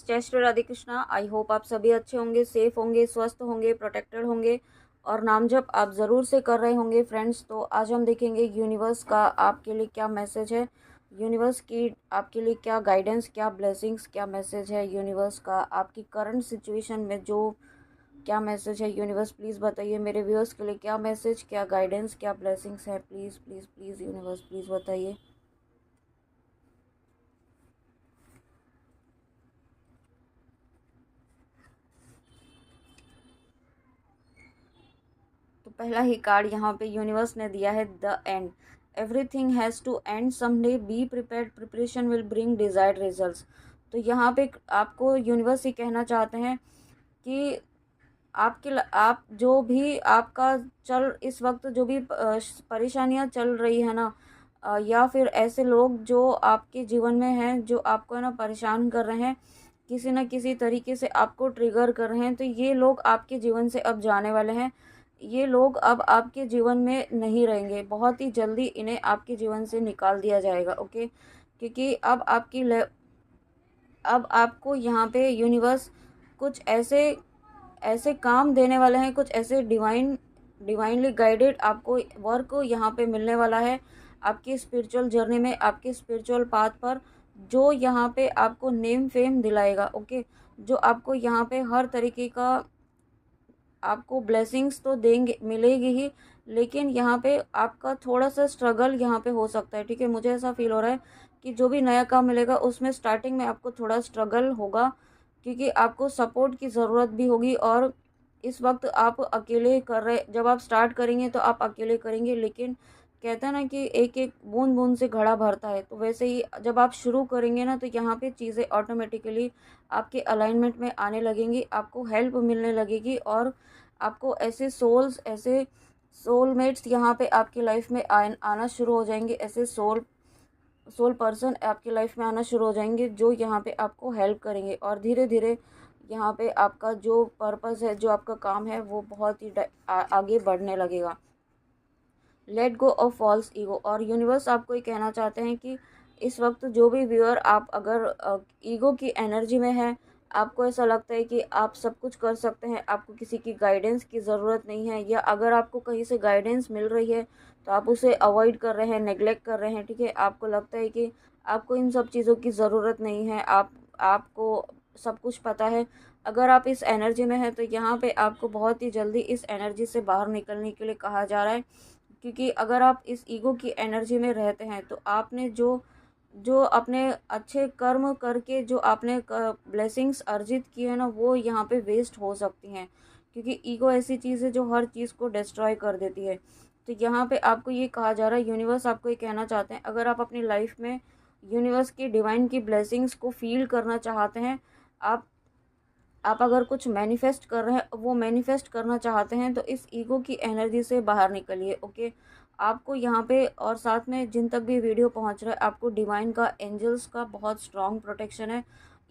जय Shri Radhe Krishna. I hope आप सभी अच्छे होंगे, सेफ होंगे, स्वस्थ होंगे, प्रोटेक्टेड होंगे और नाम जप आप ज़रूर से कर रहे होंगे फ्रेंड्स। तो आज हम देखेंगे यूनिवर्स का आपके लिए क्या मैसेज है, यूनिवर्स की आपके लिए क्या गाइडेंस, क्या ब्लेसिंग्स, क्या मैसेज है यूनिवर्स का आपकी करंट सिचुएशन में। जो क्या मैसेज है यूनिवर्स, प्लीज़ बताइए मेरे व्यूअर्स के लिए क्या मैसेज, क्या गाइडेंस, क्या ब्लेसिंग्स है। Please please please universe please बताइए। तो पहला ही कार्ड यहाँ पे यूनिवर्स ने दिया है the end. Everything has to end someday, be prepared, preparation will bring desired results. तो यहाँ पे आपको यूनिवर्स ये कहना चाहते हैं कि आप जो भी आपका चल इस वक्त जो भी परेशानियाँ चल रही है ना, या फिर ऐसे लोग जो आपके जीवन में हैं जो आपको है ना परेशान कर रहे हैं, किसी न किसी तरीके से आपको ट्रिगर कर रहे हैं, तो ये लोग आपके जीवन से अब जाने वाले हैं। ये लोग अब आपके जीवन में नहीं रहेंगे, बहुत ही जल्दी इन्हें आपके जीवन से निकाल दिया जाएगा। ओके, क्योंकि अब आपको यहाँ पे यूनिवर्स कुछ ऐसे ऐसे काम देने वाले हैं, कुछ ऐसे डिवाइनली गाइडेड आपको वर्क यहाँ पे मिलने वाला है आपकी स्पिरिचुअल जर्नी में, आपके स्पिरिचुअल पाथ पर, जो यहाँ पे आपको नेम फेम दिलाएगा। ओके, जो आपको यहाँ पे हर तरीके का आपको ब्लेसिंग्स तो देंगे, मिलेगी ही, लेकिन यहाँ पे आपका थोड़ा सा स्ट्रगल यहाँ पे हो सकता है। ठीक है, मुझे ऐसा फील हो रहा है कि जो भी नया काम मिलेगा उसमें स्टार्टिंग में आपको थोड़ा स्ट्रगल होगा, क्योंकि आपको सपोर्ट की ज़रूरत भी होगी। और इस वक्त आप अकेले कर रहे, जब आप स्टार्ट करेंगे तो आप अकेले करेंगे, लेकिन कहते हैं ना कि एक एक बूंद बूंद से घड़ा भरता है, तो वैसे ही जब आप शुरू करेंगे ना तो यहाँ पे चीज़ें ऑटोमेटिकली आपके अलाइनमेंट में आने लगेंगी, आपको हेल्प मिलने लगेगी और आपको ऐसे सोलमेट्स यहाँ पे आपकी लाइफ में आना शुरू हो जाएंगे। ऐसे सोल पर्सन आपकी लाइफ में आना शुरू हो जाएंगे जो यहाँ पे आपको हेल्प करेंगे, और धीरे धीरे यहाँ पे आपका जो पर्पस है, जो आपका काम है, वो बहुत ही आगे बढ़ने लगेगा। Let go of false ego. और यूनिवर्स आपको ये कहना चाहते हैं कि इस वक्त जो भी व्यूअर आप अगर ईगो की एनर्जी में है, आपको ऐसा लगता है कि आप सब कुछ कर सकते हैं, आपको किसी की गाइडेंस की ज़रूरत नहीं है, या अगर आपको कहीं से गाइडेंस मिल रही है तो आप उसे अवॉइड कर रहे हैं, नेग्लेक्ट कर रहे हैं। ठीक है, आपको लगता है कि आपको इन सब चीज़ों की ज़रूरत नहीं है, आपको सब कुछ पता है। अगर आप इस एनर्जी में हैं तो यहाँ पे आपको बहुत ही जल्दी इस एनर्जी से बाहर निकलने के लिए कहा जा रहा है, क्योंकि अगर आप इस ईगो की एनर्जी में रहते हैं तो आपने जो जो अपने अच्छे कर्म करके जो आपने ब्लेसिंग्स अर्जित की है ना, वो यहाँ पे वेस्ट हो सकती हैं, क्योंकि ईगो ऐसी चीज़ है जो हर चीज़ को डिस्ट्रॉय कर देती है। तो यहाँ पे आपको ये कहा जा रहा है, यूनिवर्स आपको ये कहना चाहते हैं, अगर आप अपनी लाइफ में यूनिवर्स की डिवाइन की ब्लेसिंग्स को फील करना चाहते हैं, आप आप अगर कुछ मैनिफेस्ट कर रहे हैं, वो मैनिफेस्ट करना चाहते हैं, तो इस ईगो की एनर्जी से बाहर निकलिए। ओके, आपको यहाँ पे और साथ में जिन तक भी वीडियो पहुँच रहा है, आपको डिवाइन का, एंजल्स का बहुत स्ट्रॉन्ग प्रोटेक्शन है।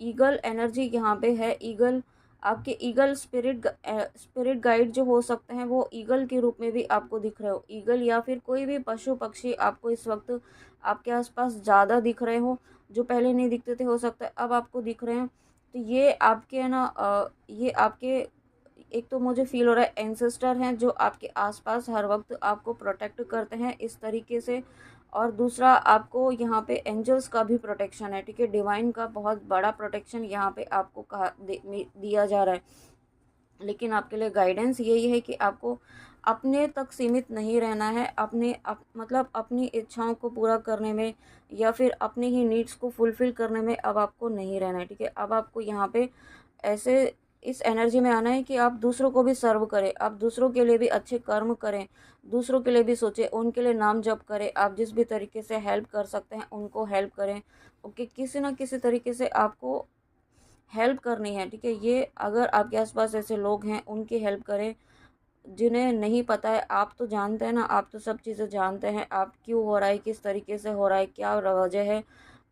ईगल एनर्जी यहाँ पे है। ईगल आपके ईगल स्पिरिट गाइड जो हो सकते हैं, वो ईगल के रूप में भी आपको दिख रहे हो। ईगल या फिर कोई भी पशु पक्षी आपको इस वक्त आपके आसपास ज़्यादा दिख रहे हो, जो पहले नहीं दिखते थे, हो सकता है अब आपको दिख रहे हैं। तो ये आपके है ना, ये आपके, एक तो मुझे फील हो रहा है एंसेस्टर हैं जो आपके आसपास हर वक्त आपको प्रोटेक्ट करते हैं इस तरीके से, और दूसरा आपको यहाँ पे एंजल्स का भी प्रोटेक्शन है। ठीक है, डिवाइन का बहुत बड़ा प्रोटेक्शन यहाँ पे आपको दिया जा रहा है। लेकिन आपके लिए गाइडेंस यही है कि आपको अपने तक सीमित नहीं रहना है, मतलब अपनी इच्छाओं को पूरा करने में या फिर अपने ही नीड्स को फुलफ़िल करने में अब आपको नहीं रहना है। ठीक है, अब आपको यहाँ पे ऐसे इस एनर्जी में आना है कि आप दूसरों को भी सर्व करें, आप दूसरों के लिए भी अच्छे कर्म करें, दूसरों के लिए भी सोचें, उनके लिए नाम जप करें, आप जिस भी तरीके से हेल्प कर सकते हैं उनको हेल्प करें। ओके, किसी ना किसी तरीके से आपको हेल्प करनी है। ठीक है, ये अगर आपके आसपास ऐसे लोग हैं उनकी हेल्प करें जिन्हें नहीं पता है। आप तो जानते हैं ना, आप तो सब चीज़ें जानते हैं, आप क्यों हो रहा है, किस तरीके से हो रहा है, क्या वजह है,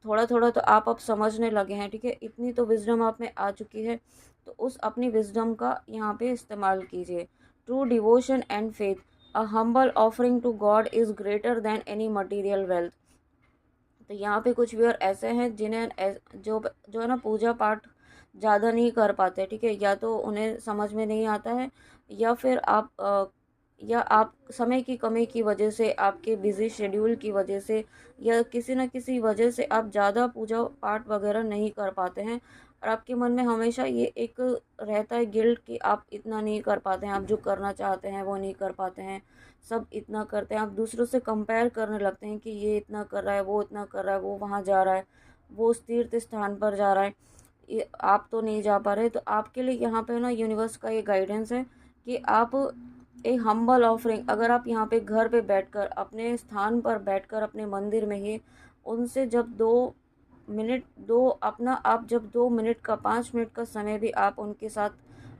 थोड़ा थोड़ा तो आप अब समझने लगे हैं। ठीक है, इतनी तो विजडम आप में आ चुकी है, तो उस अपनी विजडम का यहाँ पे इस्तेमाल कीजिए। True devotion and faith, a humble offering to God is greater than any material wealth. तो यहाँ पे कुछ व्यूअर ऐसे हैं जिन्हें जो जो है ना पूजा पाठ ज़्यादा नहीं कर पाते, ठीक है, या तो उन्हें समझ में नहीं आता है, या फिर या आप समय की कमी की वजह से, आपके बिजी शेड्यूल की वजह से, या किसी न किसी वजह से आप ज़्यादा पूजा पाठ वगैरह नहीं कर पाते हैं, और आपके मन में हमेशा ये एक रहता है गिल्ट कि आप इतना नहीं कर पाते हैं, आप जो करना चाहते हैं वो नहीं कर पाते हैं, सब इतना करते हैं, आप दूसरों से कंपेयर करने लगते हैं कि ये इतना कर रहा है, वो इतना कर रहा है, वो वहाँ जा रहा है, वो उस तीर्थ स्थान पर जा रहा है, ये आप तो नहीं जा पा रहे। तो आपके लिए यहाँ पे ना यूनिवर्स का ये गाइडेंस है कि आप एक हम्बल ऑफरिंग, अगर आप यहाँ पे घर पे बैठकर, अपने स्थान पर बैठकर, अपने मंदिर में ही उनसे जब 2 मिनट, दो अपना आप जब 2 मिनट का, 5 मिनट का समय भी आप उनके साथ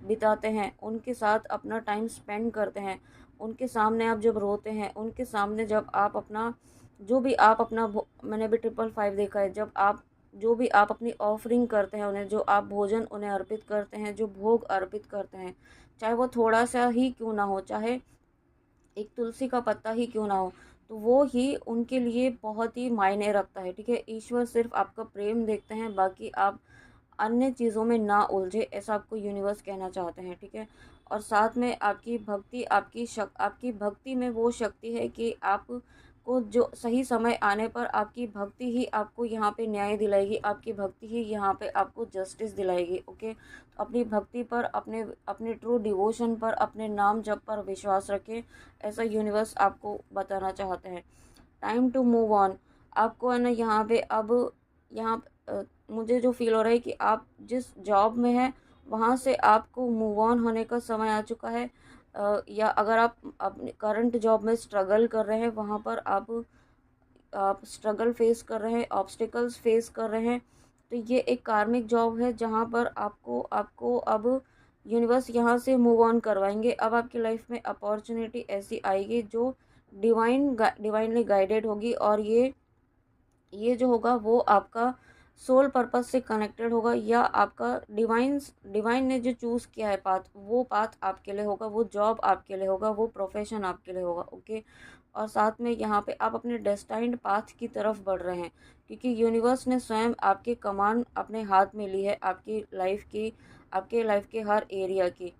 बिताते हैं, उनके साथ अपना टाइम स्पेंड करते हैं, उनके सामने आप जब रोते हैं, उनके सामने जब आप अपना जो भी आप अपना मैंने भी 555 देखा है, जब आप जो भी आप अपनी ऑफरिंग करते हैं उन्हें, जो आप भोजन उन्हें अर्पित करते हैं, जो भोग अर्पित करते हैं, चाहे वो थोड़ा सा ही क्यों ना हो, चाहे एक तुलसी का पत्ता ही क्यों ना हो, तो वो ही उनके लिए बहुत ही मायने रखता है, ठीक है। ईश्वर सिर्फ आपका प्रेम देखते हैं, बाकी आप अन्य चीज़ों में ना उलझे, ऐसा आपको यूनिवर्स कहना चाहते हैं, ठीक है। और साथ में आपकी भक्ति, आपकी भक्ति में वो शक्ति है कि आपको जो सही समय आने पर आपकी भक्ति ही आपको यहाँ पे न्याय दिलाएगी, आपकी भक्ति ही यहाँ पे आपको जस्टिस दिलाएगी, ओके। तो अपनी भक्ति पर, अपने अपने ट्रू डिवोशन पर, अपने नाम जप पर विश्वास रखें, ऐसा यूनिवर्स आपको बताना चाहते हैं। टाइम टू मूव ऑन, आपको है ना यहाँ पे अब यहाँ मुझे जो फील हो रहा है कि आप जिस जॉब में हैं वहाँ से आपको मूव ऑन होने का समय आ चुका है, या अगर आप अपने करंट जॉब में स्ट्रगल कर रहे हैं, वहाँ पर आप स्ट्रगल फेस कर रहे हैं, ऑब्स्टिकल्स फेस कर रहे हैं, तो ये एक कार्मिक जॉब है जहाँ पर आपको आपको अब यूनिवर्स यहाँ से मूव ऑन करवाएंगे। अब आपकी लाइफ में अपॉर्चुनिटी ऐसी आएगी जो डिवाइनली गाइडेड होगी, और ये जो होगा वो आपका सोल पर्पस से कनेक्टेड होगा, या आपका डिवाइन ने जो चूज़ किया है पाथ, वो पाथ आपके लिए होगा, वो जॉब आपके लिए होगा, वो प्रोफेशन आपके लिए होगा, ओके। और साथ में यहाँ पे आप अपने डेस्टाइन्ड पाथ की तरफ बढ़ रहे हैं, क्योंकि यूनिवर्स ने स्वयं आपकी कमान अपने हाथ में ली है, आपके लाइफ के हर एरिया की।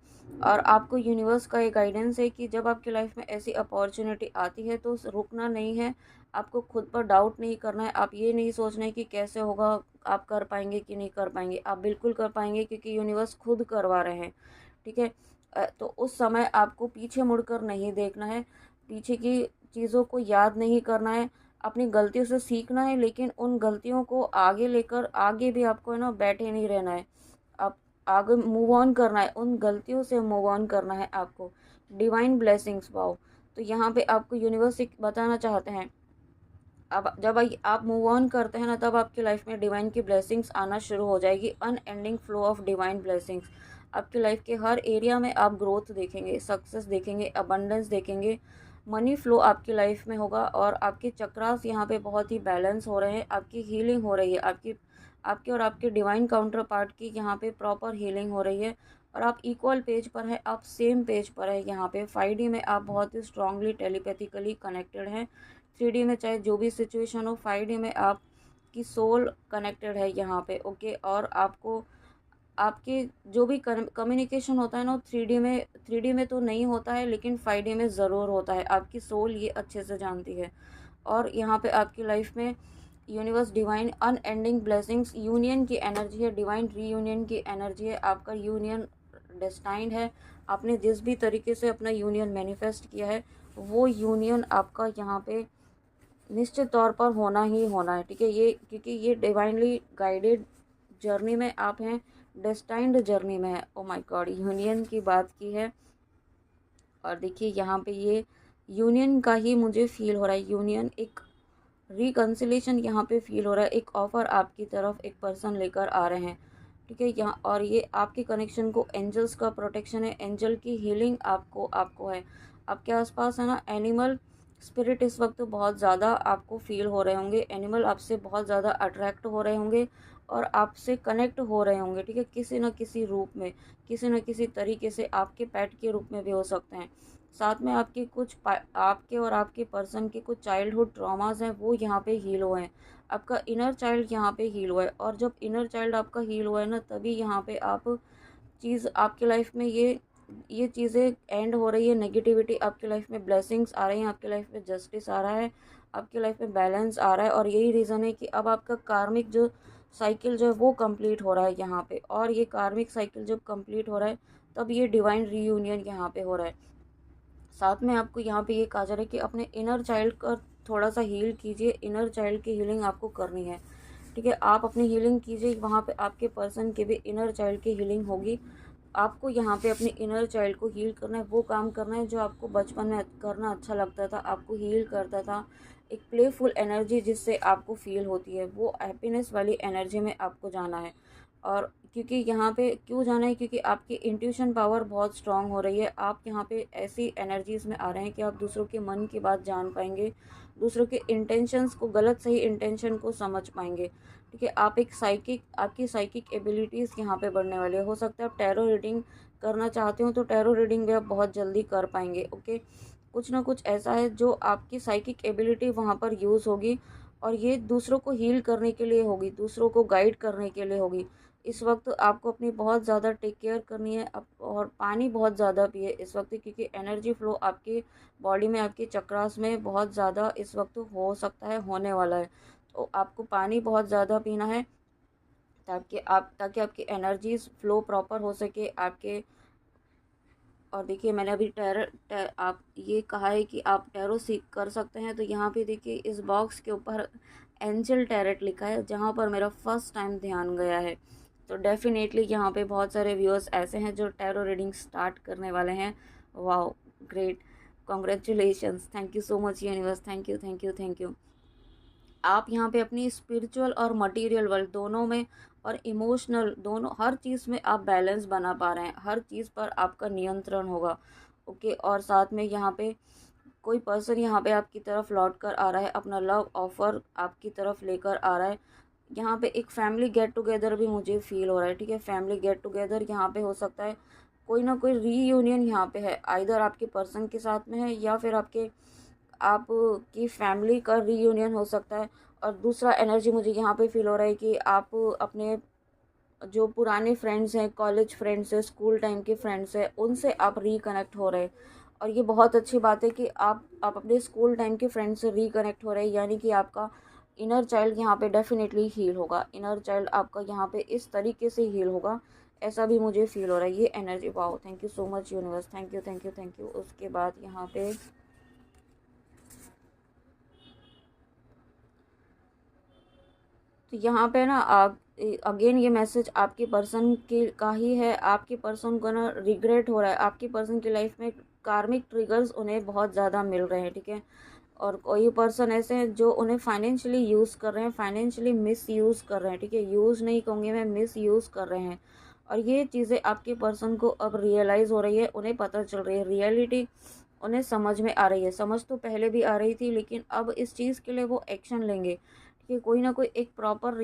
और आपको यूनिवर्स का ये गाइडेंस है कि जब आपकी लाइफ में ऐसी अपॉर्चुनिटी आती है तो रुकना नहीं है, आपको खुद पर डाउट नहीं करना है, आप ये नहीं सोचना है कि कैसे होगा, आप कर पाएंगे कि नहीं कर पाएंगे, आप बिल्कुल कर पाएंगे, क्योंकि यूनिवर्स खुद करवा रहे हैं, ठीक है। तो उस समय आपको पीछे मुड़कर नहीं देखना है, पीछे की चीज़ों को याद नहीं करना है, अपनी गलतियों से सीखना है, लेकिन उन गलतियों को आगे लेकर आगे भी आपको है ना बैठे नहीं रहना है, आप आगे मूव ऑन करना है, उन गलतियों से मूव ऑन करना है आपको। डिवाइन ब्लेसिंग्स पाओ, तो यहाँ पे आपको यूनिवर्स बताना चाहते हैं, अब जब आप मूव ऑन करते हैं ना, तब आपकी लाइफ में डिवाइन की ब्लेसिंग्स आना शुरू हो जाएगी, unending flow of divine blessings. आपकी लाइफ के हर एरिया में आप ग्रोथ देखेंगे, सक्सेस देखेंगे, अबंडेंस देखेंगे, मनी फ्लो आपकी लाइफ में होगा, और आपके चक्रास यहाँ पे बहुत ही बैलेंस हो रहे हैं, आपकी हीलिंग हो रही है, आपकी आपके और आपके डिवाइन काउंटर पार्ट की यहाँ पे प्रॉपर हीलिंग हो रही है, और आप इक्वल पेज पर है, आप सेम पेज पर है, यहाँ पे 5D में आप बहुत ही स्ट्रांगली टेलीपैथिकली कनेक्टेड हैं, 3D में चाहे जो भी सिचुएशन हो, 5D में आपकी सोल कनेक्टेड है यहाँ पे, ओके। और आपको आपके जो भी कम्युनिकेशन होता है ना, 3D में तो नहीं होता है, लेकिन 5D में ज़रूर होता है, आपकी सोल ये अच्छे से जानती है। और यहाँ पे आपकी लाइफ में universe divine unending blessings, union की एनर्जी है, डिवाइन रीयूनियन की एनर्जी है, आपका यूनियन डेस्टाइंड है, आपने जिस भी तरीके से अपना यूनियन मैनिफेस्ट किया है, वो यूनियन आपका यहाँ पे निश्चित तौर पर होना ही होना है, ठीक है। ये क्योंकि ये डिवाइनली गाइडेड जर्नी में आप हैं, डेस्टाइंड जर्नी में है। ओ माय गॉड, यूनियन की बात की है, और देखिए यहाँ पे ये यूनियन का ही मुझे फील हो रहा है, यूनियन एक रिकन्सिलेशन यहाँ पे फील हो रहा है, एक ऑफ़र आपकी तरफ एक पर्सन लेकर आ रहे हैं, ठीक है। यहाँ और ये आपके कनेक्शन को एंजल्स का प्रोटेक्शन है, एंजल की हीलिंग आपको आपको है, आपके आसपास है ना एनिमल स्पिरिट इस वक्त बहुत ज़्यादा आपको फील हो रहे होंगे, एनिमल आपसे बहुत ज़्यादा अट्रैक्ट हो रहे होंगे, और आपसे कनेक्ट हो रहे होंगे, ठीक है, किसी न किसी रूप में, किसी न किसी तरीके से, आपके पेट के रूप में भी हो सकते हैं। साथ में आपके और आपके पर्सन के कुछ चाइल्डहुड ट्रॉमास हैं, वो यहाँ पे हील हुए हैं, आपका इनर चाइल्ड यहाँ पे हील हुआ है। और जब इनर चाइल्ड आपका हील हुआ है ना, तभी यहाँ पे आप चीज़ आपकी लाइफ में ये चीज़ें एंड हो रही है। नेगेटिविटी आपकी लाइफ में, ब्लेसिंग्स आ रही हैं आपकी लाइफ में, जस्टिस आ रहा है आपकी लाइफ में, बैलेंस आ रहा है। और यही रीज़न है कि अब आपका कार्मिक जो साइकिल जो है वो कंप्लीट हो रहा है यहाँ पे। और ये कार्मिक साइकिल जब कंप्लीट हो रहा है, तब ये डिवाइन रीयूनियन यहाँ पे हो रहा है। साथ में आपको यहाँ पे ये कहा जा रहा है कि अपने इनर चाइल्ड का थोड़ा सा हील कीजिए। इनर चाइल्ड की हीलिंग आपको करनी है, ठीक है। आप अपनी हीलिंग कीजिए, वहाँ पे आपके पर्सन की भी इनर चाइल्ड की हीलिंग होगी। आपको यहाँ पे अपने इनर चाइल्ड को हील करना है, वो काम करना है जो आपको बचपन में करना अच्छा लगता था, आपको हील करता था। एक प्लेफुल एनर्जी जिससे आपको फील होती है, वो हैप्पीनेस वाली एनर्जी में आपको जाना है। और क्योंकि यहाँ पे क्यों जाना है, क्योंकि आपकी इंट्यूशन पावर बहुत स्ट्रांग हो रही है। आप यहाँ पे ऐसी एनर्जीज में आ रहे हैं कि आप दूसरों के मन की बात जान पाएंगे, दूसरों के इंटेंशंस को, गलत सही इंटेंशन को समझ पाएंगे, ठीक है। आप एक साइकिक, आपकी साइकिक एबिलिटीज़ यहाँ पे बढ़ने वाले हो सकता है आप टैरो रीडिंग करना चाहते हो तो टैरो रीडिंग भी आप बहुत जल्दी कर पाएंगे, ओके। कुछ ना कुछ ऐसा है जो आपकी साइकिक एबिलिटी वहाँ पर यूज़ होगी, और ये दूसरों को हील करने के लिए होगी, दूसरों को गाइड करने के लिए होगी। इस वक्त आपको अपनी बहुत ज़्यादा टेक केयर करनी है और पानी बहुत ज़्यादा पिए इस वक्त, क्योंकि एनर्जी फ्लो आपकी बॉडी में, आपके चक्रास में बहुत ज़्यादा इस वक्त हो सकता है, होने वाला है। तो आपको पानी बहुत ज़्यादा पीना है, ताकि आपकी एनर्जीज फ्लो प्रॉपर हो सके आपके। और देखिए मैंने अभी आप ये कहा है कि आप टैरो सीख कर सकते हैं, तो यहाँ पे देखिए इस बॉक्स के ऊपर एंजल टैरेट लिखा है, जहाँ पर मेरा फर्स्ट टाइम ध्यान गया है। तो डेफिनेटली यहाँ पे बहुत सारे व्यूअर्स ऐसे हैं जो टैरो रीडिंग स्टार्ट करने वाले हैं। Wow, great, congratulations, thank you so much universe, thank you thank you thank you. आप यहाँ पे अपनी स्पिरिचुअल और मटेरियल वर्ल्ड दोनों में, और इमोशनल दोनों, हर चीज़ में आप बैलेंस बना पा रहे हैं, हर चीज़ पर आपका नियंत्रण होगा, ओके। और साथ में यहाँ पे कोई पर्सन यहाँ पे आपकी तरफ लौट कर आ रहा है, अपना लव ऑफर आपकी तरफ लेकर आ रहा है। यहाँ पे एक फैमिली गेट टुगेदर भी मुझे फील हो रहा है, ठीक है। फैमिली गेट टुगेदर यहाँ पे हो सकता है, कोई ना कोई रीयूनियन यहाँ पे है, आइदर आपके पर्सन के साथ में है या फिर आपकी फैमिली का रीयूनियन हो सकता है। और दूसरा एनर्जी मुझे यहाँ पे फील हो रहा है कि आप अपने जो पुराने फ्रेंड्स हैं, कॉलेज फ्रेंड्स हैं, स्कूल टाइम के फ्रेंड्स हैं, उनसे आप रिकनेक्ट हो रहे हैं। और ये बहुत अच्छी बात है कि आप अपने स्कूल टाइम के फ्रेंड्स से रिकनेक्ट हो रहे हैं, यानी कि आपका इनर चाइल्ड यहाँ पे डेफिनेटली हील होगा। इनर चाइल्ड आपका यहाँ पे इस तरीके से हील होगा, ऐसा भी मुझे फील हो रहा है। ये energy, wow, thank you so much universe, thank you thank you thank you. उसके बाद यहाँ पे तो यहाँ पे ना अगेन ये मैसेज आपके पर्सन के का ही है। आपके पर्सन को ना रिग्रेट हो रहा है, आपके पर्सन की लाइफ में कार्मिक ट्रिगर्स उन्हें बहुत ज़्यादा मिल रहे हैं, ठीक है। और कोई पर्सन ऐसे हैं जो उन्हें फाइनेंशियली यूज़ कर रहे हैं, फाइनेंशियली मिस यूज़ कर रहे हैं, ठीक है। यूज़ नहीं कहूँगी मैं, मिस यूज़ कर रहे हैं। और ये चीज़ें आपके पर्सन को अब रियलाइज़ हो रही है, उन्हें पता चल रही है, रियलिटी उन्हें समझ में आ रही है। समझ तो पहले भी आ रही थी, लेकिन अब इस चीज़ के लिए वो एक्शन लेंगे, ठीक है। कोई ना कोई एक प्रॉपर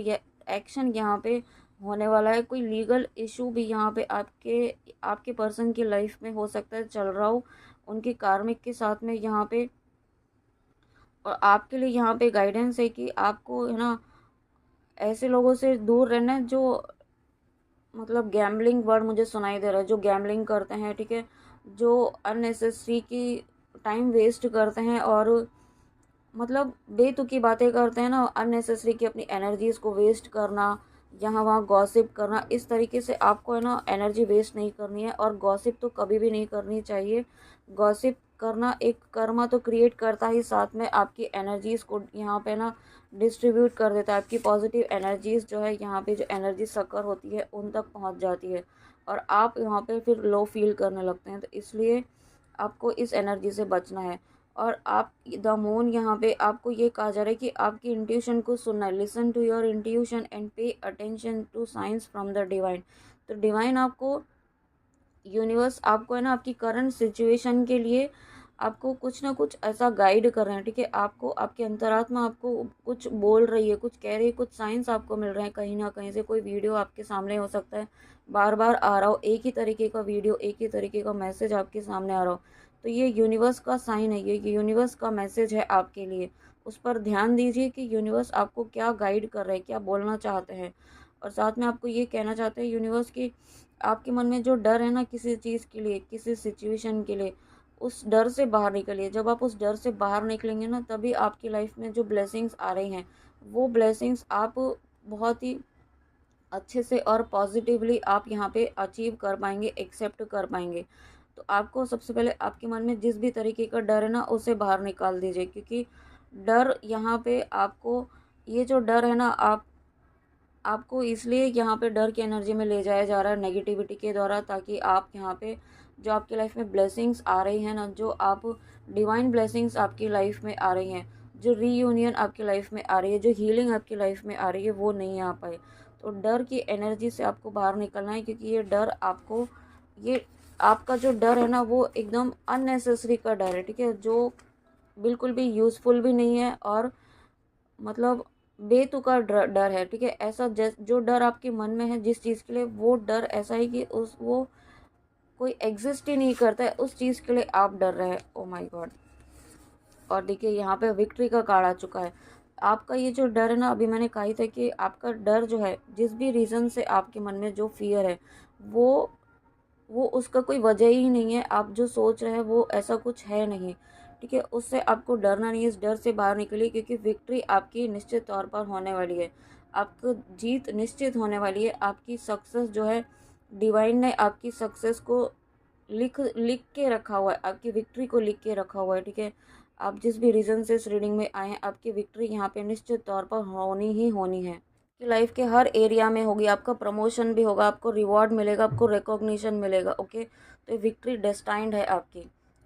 एक्शन यहाँ पे होने वाला है। कोई लीगल इशू भी यहाँ पे आपके पर्सन की लाइफ में हो सकता है चल रहा हो, उनके कार्मिक के साथ में यहाँ पे। और आपके लिए यहाँ पे गाइडेंस है कि आपको है ना ऐसे लोगों से दूर रहना है जो, मतलब गैम्बलिंग वर्ड मुझे सुनाई दे रहा है, जो गैम्बलिंग करते हैं, ठीक है। जो अननेसेसरी की टाइम वेस्ट करते हैं, और मतलब बेतुकी बातें करते हैं ना, अननेसेसरी की अपनी एनर्जीज़ को वेस्ट करना, यहाँ वहाँ गॉसिप करना, इस तरीके से आपको है ना एनर्जी वेस्ट नहीं करनी है। और गॉसिप तो कभी भी नहीं करनी चाहिए। गॉसिप करना एक कर्मा तो क्रिएट करता ही, साथ में आपकी एनर्जीज़ को यहाँ पे ना डिस्ट्रीब्यूट कर देता है। आपकी पॉजिटिव एनर्जीज़ जो है, यहाँ पे जो एनर्जी सकर होती है उन तक पहुँच जाती है, और आप यहाँ पे फिर लो फील करने लगते हैं। तो इसलिए आपको इस एनर्जी से बचना है। और आप द मून यहाँ पे आपको ये कहा जा रहा है कि आपकी इंट्यूशन को सुनना है। Listen to your intuition and pay attention to science from the divine. तो डिवाइन आपको, यूनिवर्स आपको है ना आपकी करंट सिचुएशन के लिए आपको कुछ ना कुछ ऐसा गाइड कर रहे हैं, ठीक है। आपको आपकी अंतरात्मा आपको कुछ बोल रही है, कुछ कह रही है, कुछ साइंस आपको मिल रहे हैं कहीं ना कहीं से। कोई वीडियो आपके सामने हो सकता है बार बार आ रहा हो, एक ही तरीके का वीडियो, एक ही तरीके का मैसेज आपके सामने आ रहा हो, तो ये यूनिवर्स का साइन है, ये यूनिवर्स का मैसेज है आपके लिए, उस पर ध्यान दीजिए कि यूनिवर्स आपको क्या गाइड कर रहे हैं, क्या बोलना चाहते हैं। और साथ में आपको ये कहना चाहते हैं यूनिवर्स कि आपके मन में जो डर है ना किसी चीज़ के लिए, किसी सिचुएशन के लिए, उस डर से बाहर निकलिए। जब आप उस डर से बाहर निकलेंगे ना, तभी आपकी लाइफ में जो ब्लेसिंग्स आ रही हैं, वो ब्लेसिंग्स आप बहुत ही अच्छे से और पॉजिटिवली आप यहाँ पे अचीव कर पाएंगे, एक्सेप्ट कर पाएंगे। तो आपको सबसे पहले आपके मन में जिस भी तरीके का डर है ना, उसे बाहर निकाल दीजिए। क्योंकि डर यहाँ पे आपको, ये जो डर है ना, आपको इसलिए यहाँ पे डर की एनर्जी में ले जाया जा रहा है नेगेटिविटी के द्वारा, ताकि आप यहाँ पे जो आपकी लाइफ में ब्लेसिंग्स आ रही हैं ना, जो आप डिवाइन ब्लेसिंग्स आपकी लाइफ में आ रही हैं, जो रीयूनियन आपकी लाइफ में आ रही है, जो हीलिंग आपकी लाइफ में आ रही है, वो नहीं आ पाए। तो डर की एनर्जी से आपको बाहर निकलना है, क्योंकि ये डर आपको, ये आपका जो डर है ना, वो एकदम अननेसेसरी का डर है, ठीक है, जो बिल्कुल भी यूज़फुल भी नहीं है, और मतलब बेतुका डर है, ठीक है। ऐसा जो डर आपके मन में है जिस चीज़ के लिए, वो डर ऐसा है कि उस वो कोई एग्जिस्ट ही नहीं करता है, उस चीज़ के लिए आप डर रहे हैं। Oh my God. और देखिए यहाँ पे विक्ट्री का कार्ड आ चुका है। आपका ये जो डर है ना, अभी मैंने कहा ही था कि आपका डर जो है, जिस भी रीज़न से आपके मन में जो फियर है, वो वो उसका कोई वजह ही नहीं है। आप जो सोच रहे हैं वो ऐसा कुछ है नहीं, ठीक है। उससे आपको डरना नहीं है, इस डर से बाहर निकलिए, क्योंकि विक्ट्री आपकी निश्चित तौर पर होने वाली है। आपको जीत निश्चित होने वाली है। आपकी सक्सेस जो है, डिवाइन ने आपकी सक्सेस को लिख लिख के रखा हुआ है, आपकी विक्ट्री को लिख के रखा हुआ है, ठीक है। आप जिस भी रीज़न से इस रीडिंग में आए हैं, आपकी विक्ट्री यहाँ पे निश्चित तौर पर होनी ही होनी है। कि लाइफ के हर एरिया में होगी, आपका प्रमोशन भी होगा, आपको रिवॉर्ड मिलेगा, आपको रिकॉग्निशन मिलेगा, ओके। तो ये विक्ट्री डेस्टाइंड है आपकी,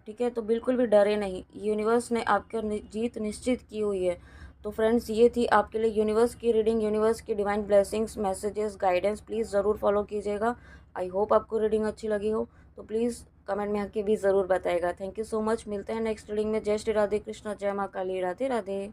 ठीक है। तो बिल्कुल भी डरे नहीं, यूनिवर्स ने आपका जीत निश्चित की हुई है। तो फ्रेंड्स, ये थी आपके लिए यूनिवर्स की रीडिंग, यूनिवर्स की divine blessings, messages, guidance. Please ज़रूर फॉलो कीजिएगा। आई होप आपको रीडिंग अच्छी लगी हो। तो प्लीज़ कमेंट में आके भी ज़रूर बताएगा। Thank you so much. मिलते हैं नेक्स्ट रीडिंग में। जय श्री राधे कृष्णा, जय माँ काली, राधे राधे।